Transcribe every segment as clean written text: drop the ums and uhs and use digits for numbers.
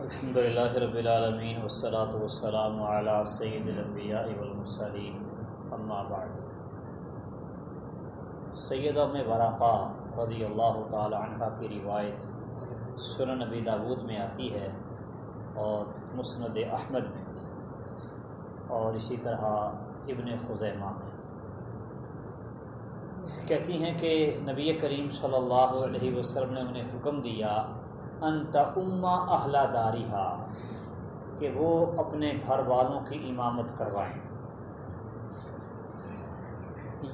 الحمدللہ رب العالمین والصلاة والسلام علی سید الانبیاء والمرسلین اما بعد۔ سیدہ ام ورقہ رضی اللہ تعالی عنہ کی روایت سنن نبی داود میں آتی ہے اور مسند احمد میں اور اسی طرح ابن خزیمہ میں۔ کہتی ہیں کہ نبی کریم صلی اللہ علیہ وسلم نے انہیں حکم دیا انت اما اہل دارہا، کہ وہ اپنے گھر والوں کی امامت کروائیں۔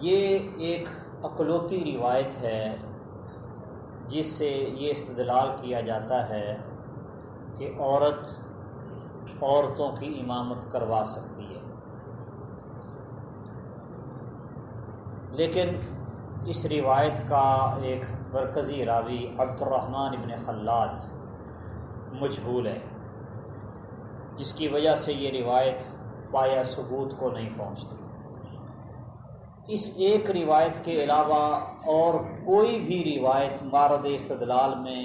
یہ ایک اقلوتی روایت ہے جس سے یہ استدلال کیا جاتا ہے کہ عورت عورتوں کی امامت کروا سکتی ہے، لیکن اس روایت کا ایک مرکزی راوی عبد الرحمن ابن خلاد مجہول ہے، جس کی وجہ سے یہ روایت پایہ ثبوت کو نہیں پہنچتی۔ اس ایک روایت کے علاوہ اور کوئی بھی روایت مارد استدلال میں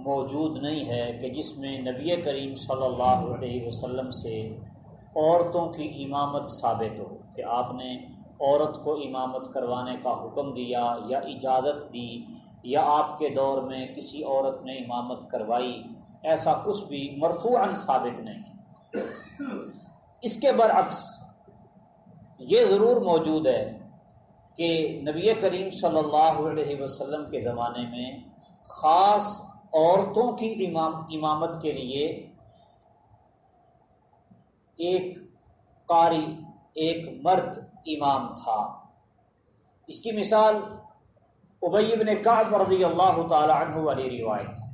موجود نہیں ہے کہ جس میں نبی کریم صلی اللہ علیہ وسلم سے عورتوں کی امامت ثابت ہو کہ آپ نے عورت کو امامت کروانے کا حکم دیا یا اجازت دی یا آپ کے دور میں کسی عورت نے امامت کروائی، ایسا کچھ بھی مرفوعاً ثابت نہیں۔ اس کے برعکس یہ ضرور موجود ہے کہ نبی کریم صلی اللہ علیہ وسلم کے زمانے میں خاص عورتوں کی امامت کے لیے ایک قاری، ایک مرد امام تھا۔ اس کی مثال ابی بن کعب رضی اللہ تعالی عنہ والی روایت ہے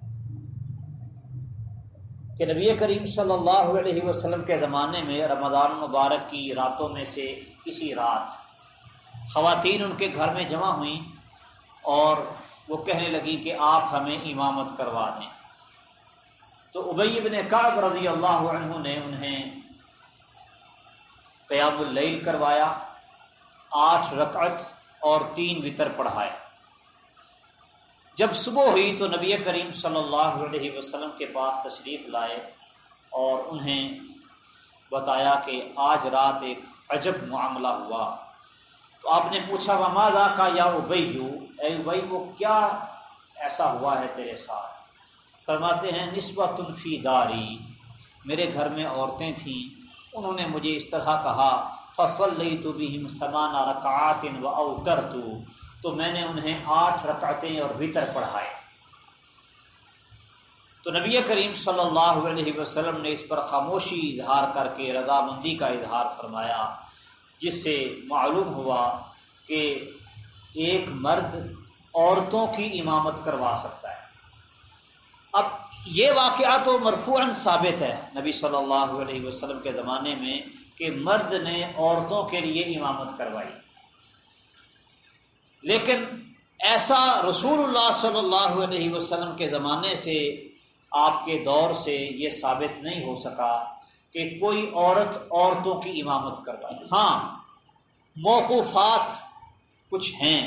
کہ نبی کریم صلی اللہ علیہ وسلم کے زمانے میں رمضان مبارک کی راتوں میں سے کسی رات خواتین ان کے گھر میں جمع ہوئیں اور وہ کہنے لگیں کہ آپ ہمیں امامت کروا دیں۔ تو ابی بن کعب رضی اللہ عنہ نے انہیں قیام اللیل کروایا، 8 رکعت اور 3 وتر پڑھائے۔ جب صبح ہوئی تو نبی کریم صلی اللہ علیہ وسلم کے پاس تشریف لائے اور انہیں بتایا کہ آج رات ایک عجب معاملہ ہوا۔ تو آپ نے پوچھا وما ذاک یا ابی، اے ابی وہ کیا ایسا ہوا ہے تیرے ساتھ؟ فرماتے ہیں نسبۃ فی داری، میرے گھر میں عورتیں تھیں، انہوں نے مجھے اس طرح کہا فصلیت بہم 8 رکعات واوترت، تو میں نے انہیں 8 رکعتیں اور وتر پڑھائے۔ تو نبی کریم صلی اللہ علیہ وسلم نے اس پر خاموشی اظہار کر کے رضامندی کا اظہار فرمایا، جس سے معلوم ہوا کہ ایک مرد عورتوں کی امامت کروا سکتا ہے۔ اب یہ واقعہ تو مرفوعاً ثابت ہے نبی صلی اللہ علیہ وسلم کے زمانے میں کہ مرد نے عورتوں کے لیے امامت کروائی، لیکن ایسا رسول اللہ صلی اللہ علیہ وسلم کے زمانے سے آپ کے دور سے یہ ثابت نہیں ہو سکا کہ کوئی عورت عورتوں کی امامت کروائی۔ ہاں موقوفات کچھ ہیں،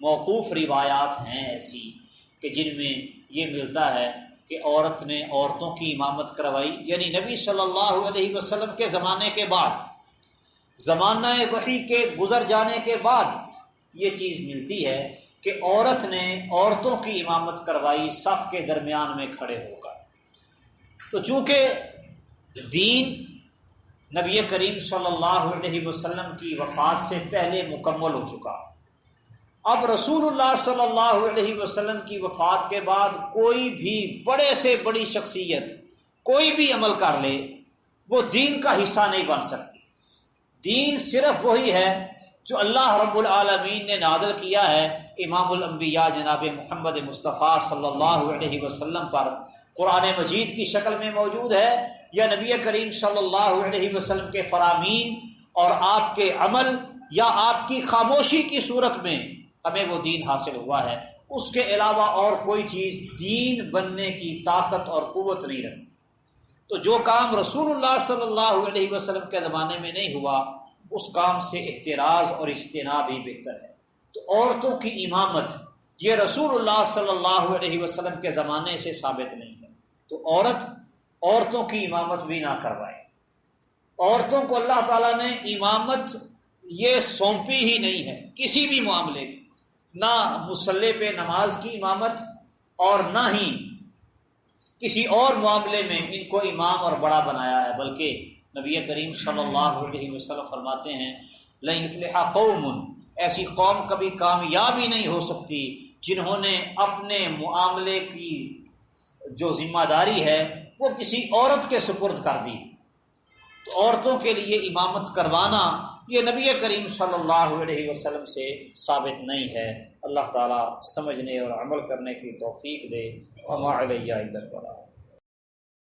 موقوف روایات ہیں ایسی کہ جن میں یہ ملتا ہے کہ عورت نے عورتوں کی امامت کروائی، یعنی نبی صلی اللہ علیہ وسلم کے زمانے کے بعد، زمانہ وحی کے گزر جانے کے بعد یہ چیز ملتی ہے کہ عورت نے عورتوں کی امامت کروائی صف کے درمیان میں کھڑے ہو کر۔ تو چونکہ دین نبی کریم صلی اللہ علیہ وسلم کی وفات سے پہلے مکمل ہو چکا، اب رسول اللہ صلی اللہ علیہ وسلم کی وفات کے بعد کوئی بھی بڑے سے بڑی شخصیت کوئی بھی عمل کر لے وہ دین کا حصہ نہیں بن سکتی۔ دین صرف وہی ہے جو اللہ رب العالمین نے نازل کیا ہے امام الانبیاء جناب محمد مصطفیٰ صلی اللہ علیہ وسلم پر، قرآن مجید کی شکل میں موجود ہے یا نبی کریم صلی اللہ علیہ وسلم کے فرامین اور آپ کے عمل یا آپ کی خاموشی کی صورت میں ہمیں وہ دین حاصل ہوا ہے۔ اس کے علاوہ اور کوئی چیز دین بننے کی طاقت اور قوت نہیں رکھتی۔ تو جو کام رسول اللہ صلی اللہ علیہ وسلم کے زمانے میں نہیں ہوا اس کام سے احتراز اور اجتناب ہی بہتر ہے۔ تو عورتوں کی امامت یہ رسول اللہ صلی اللہ علیہ وسلم کے زمانے سے ثابت نہیں ہے۔ تو عورتوں کی امامت بھی نہ کروائے۔ عورتوں کو اللہ تعالیٰ نے امامت یہ سونپی ہی نہیں ہے کسی بھی معاملے میں، نہ مصلی پہ نماز کی امامت اور نہ ہی کسی اور معاملے میں ان کو امام اور بڑا بنایا ہے، بلکہ نبی کریم صلی اللہ علیہ وسلم فرماتے ہیں لن یفلح قوم، ایسی قوم کبھی کامیاب ہی نہیں ہو سکتی جنہوں نے اپنے معاملے کی جو ذمہ داری ہے وہ کسی عورت کے سپرد کر دی۔ تو عورتوں کے لیے امامت کروانا یہ نبی کریم صلی اللہ علیہ وسلم سے ثابت نہیں ہے۔ اللہ تعالیٰ سمجھنے اور عمل کرنے کی توفیق دے۔ وما علیہ الا البلاغ۔